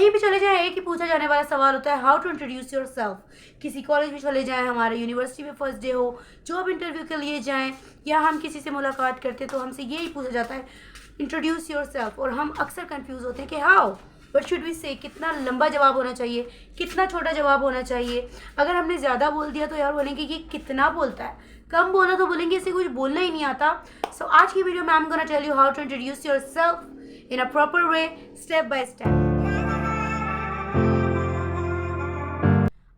कहीं भी चले जाएं एक ही पूछा जाने वाला सवाल होता है, how to introduce yourself. किसी कॉलेज में चले जाएं, हमारे यूनिवर्सिटी में फर्स्ट डे हो, जॉब इंटरव्यू के लिए जाएं, या हम किसी से मुलाकात करते तो हमसे यही पूछा जाता है, इंट्रोड्यूस योर सेल्फ। और हम अक्सर कन्फ्यूज़ होते हैं कि हाउ, वट शुड वी से, कितना लंबा जवाब होना चाहिए, कितना छोटा जवाब होना चाहिए। अगर हमने ज़्यादा बोल दिया तो यार बोलेंगे कि कितना बोलता है, कम बोला तो बोलेंगे इसे कुछ बोलना ही नहीं आता। सो आज की वीडियो में I am gonna tell you how to introduce yourself in a proper way, step by step.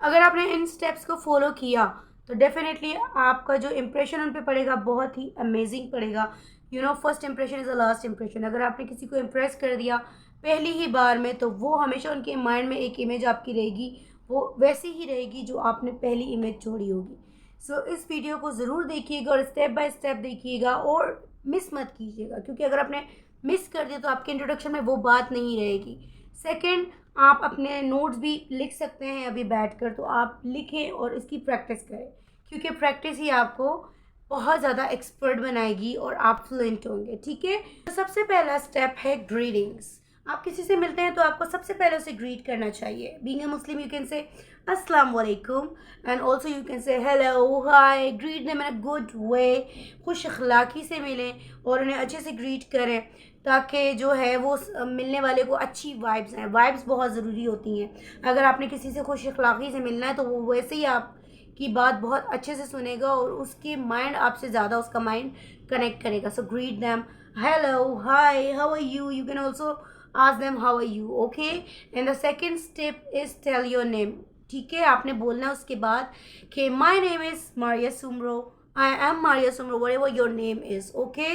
अगर आपने इन स्टेप्स को फॉलो किया तो डेफिनेटली आपका जो इम्प्रेशन उन पे पड़ेगा बहुत ही अमेजिंग पड़ेगा। First impression is the last impression. अगर आपने किसी को इम्प्रेस कर दिया पहली ही बार में तो वो हमेशा उनके माइंड में एक इमेज आपकी रहेगी, वो वैसी ही रहेगी जो आपने पहली इमेज छोड़ी होगी। सो इस वीडियो को ज़रूर देखिएगा और स्टेप बाय स्टेप देखिएगा और मिस मत कीजिएगा, क्योंकि अगर आपने मिस कर दिया तो आपके इंट्रोडक्शन में वो बात नहीं रहेगी। सेकंड, आप अपने नोट्स भी लिख सकते हैं अभी बैठकर, तो आप लिखें और इसकी प्रैक्टिस करें, क्योंकि प्रैक्टिस ही आपको बहुत ज़्यादा एक्सपर्ट बनाएगी और आप फ्लुएंट होंगे। ठीक है, तो सबसे पहला स्टेप है ग्रीटिंग्स। आप किसी से मिलते हैं तो आपको सबसे पहले उसे ग्रीट करना चाहिए। Being a Muslim you can से अस्सलाम वालेकुम एंड ऑल्सो यू कैन से hello, hi, greet them in a good way. खुश अखलाकी से मिलें और उन्हें अच्छे से ग्रीट करें, ताकि जो है वो मिलने वाले को अच्छी वाइब्स हैं। वाइब्स बहुत ज़रूरी होती हैं। अगर आपने किसी से खुश अखलाकी से मिलना है तो वो वैसे ही आपकी बात बहुत अच्छे से सुनेगा और उसके माइंड आपसे ज़्यादा उसका माइंड कनेक्ट करेगा। So greet them, hello, hi, how are you. You can also ask them how are you, okay? And the second step is tell your name. ठीक है, आपने बोलना है उसके बाद कि my name is Maria Sumro, I am Maria Sumro, whatever your name is, okay?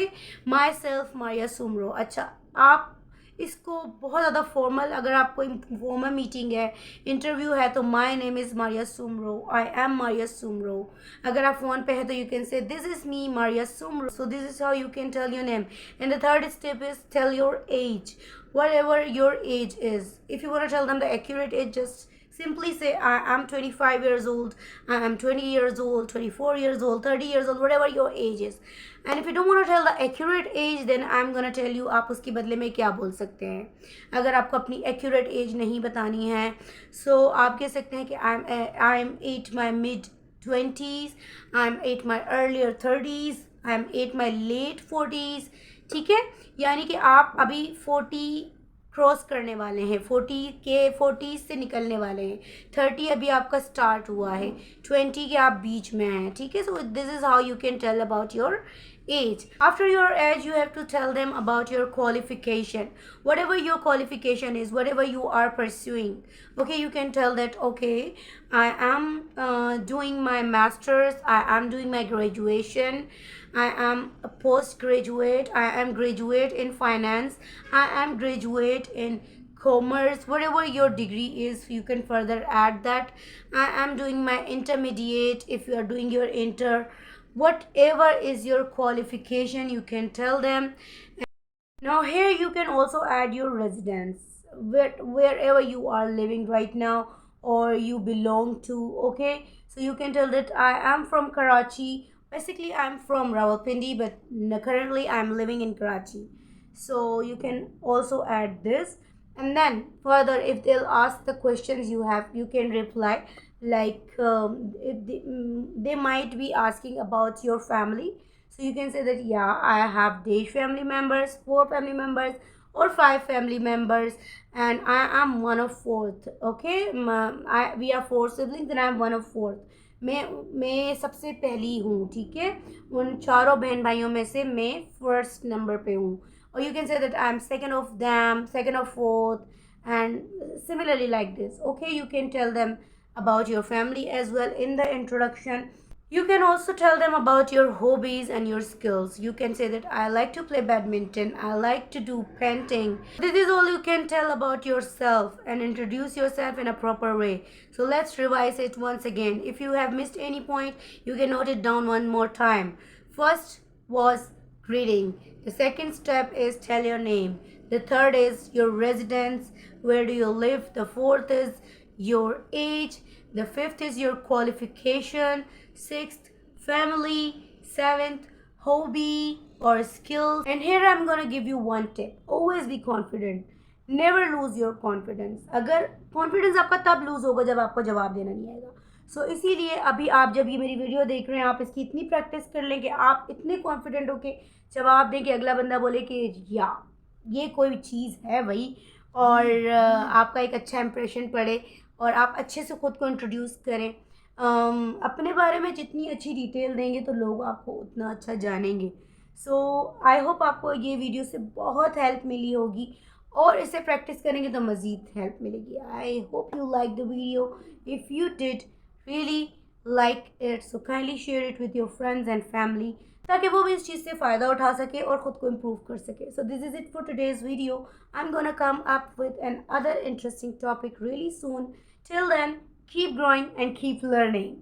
Myself Maria Sumro। अच्छा, आप इसको बहुत ज़्यादा फॉर्मल, अगर आपको फॉर्मल मीटिंग है, इंटरव्यू है, तो my name is Maria Soomro, I am Maria Soomro. अगर आप फ़ोन पे है तो you can say this is me Maria Soomro. So this is how you can tell your name. And the third step is tell your age, whatever your age is. If you want to tell them the accurate age, just simply say I am 25 years old, I am 20 years old, 24 years old, 30 years old, whatever your age is. And if you don't want to tell the accurate age, then I'm gonna tell you आप उसके बदले में क्या बोल सकते हैं। अगर आपको अपनी accurate age नहीं बतानी है, so आप कह सकते हैं कि I'm at my mid 20s, I'm at my earlier 30s, I'm at my late 40s। ठीक है, यानी कि आप अभी 40 क्रॉस करने वाले हैं, 40 से निकलने वाले हैं, 30 अभी आपका स्टार्ट हुआ है, 20 के आप बीच में हैं। ठीक है, so this is how you can tell about your age. After your age, you have to tell them about your qualification, whatever your qualification is, whatever you are pursuing. Okay, you can tell that, okay, I am doing my masters, I am doing my graduation, I am a postgraduate, I am graduate in finance, I am graduate in commerce, whatever your degree is, you can further add that. I am doing my intermediate, if you are doing your inter, whatever is your qualification, you can tell them. Now here you can also add your residence, wherever you are living right now or you belong to. Okay, so you can tell that I am from Karachi. Basically I'm from Rawalpindi, but currently I'm living in Karachi. So you can also add this, and then further if they'll ask the questions you have, you can reply like if they might be asking about your family, so you can say that yeah, I have dash family members, 4 family members, or 5 family members, and I am one of fourth. Okay, we are 4 siblings and I am one of fourth. मैं सबसे पहली हूँ। ठीक है, उन चारों बहन भाइयों में से मैं फर्स्ट नंबर पे हूँ। और you can say that I am second of them, second of fourth, and similarly like this. Okay, you can tell them about your family as well in the introduction. You can also tell them about your hobbies and your skills. You can say that I like to play badminton, I like to do painting. This is all you can tell about yourself and introduce yourself in a proper way. So let's revise it once again. If you have missed any point, you can note it down one more time. First was greeting. The second step is tell your name. The third is your residence, where do you live. The fourth is your age. The fifth is your qualification. Sixth, family. Seventh, hobby or skills. And here I'm gonna give you one tip. Always be confident. Never lose your confidence. अगर confidence आपका तब loose होगा जब आपको जवाब देना नहीं आएगा। सो इसीलिए अभी आप जब ये मेरी वीडियो देख रहे हैं, आप इसकी इतनी प्रैक्टिस कर लें कि आप इतने कॉन्फिडेंट होके जवाब दें कि अगला बंदा बोले कि या ये कोई चीज़ है भाई, और आपका एक अच्छा इंप्रेशन पड़े और आप अच्छे से ख़ुद को इंट्रोड्यूस करें। अपने बारे में जितनी अच्छी डिटेल देंगे तो लोग आपको उतना अच्छा जानेंगे। सो आई होप आपको ये वीडियो से बहुत हेल्प मिली होगी, और इसे प्रैक्टिस करेंगे तो मज़ीद हेल्प मिलेगी। I hope you like the video. If you did really like it, so kindly share it with your friends and family, ताकि वो भी इस चीज़ से फ़ायदा उठा सके और ख़ुद को इम्प्रूव कर सके। So this is it for today's video. I am gonna come up with another interesting topic really soon. Till then, keep growing and keep learning.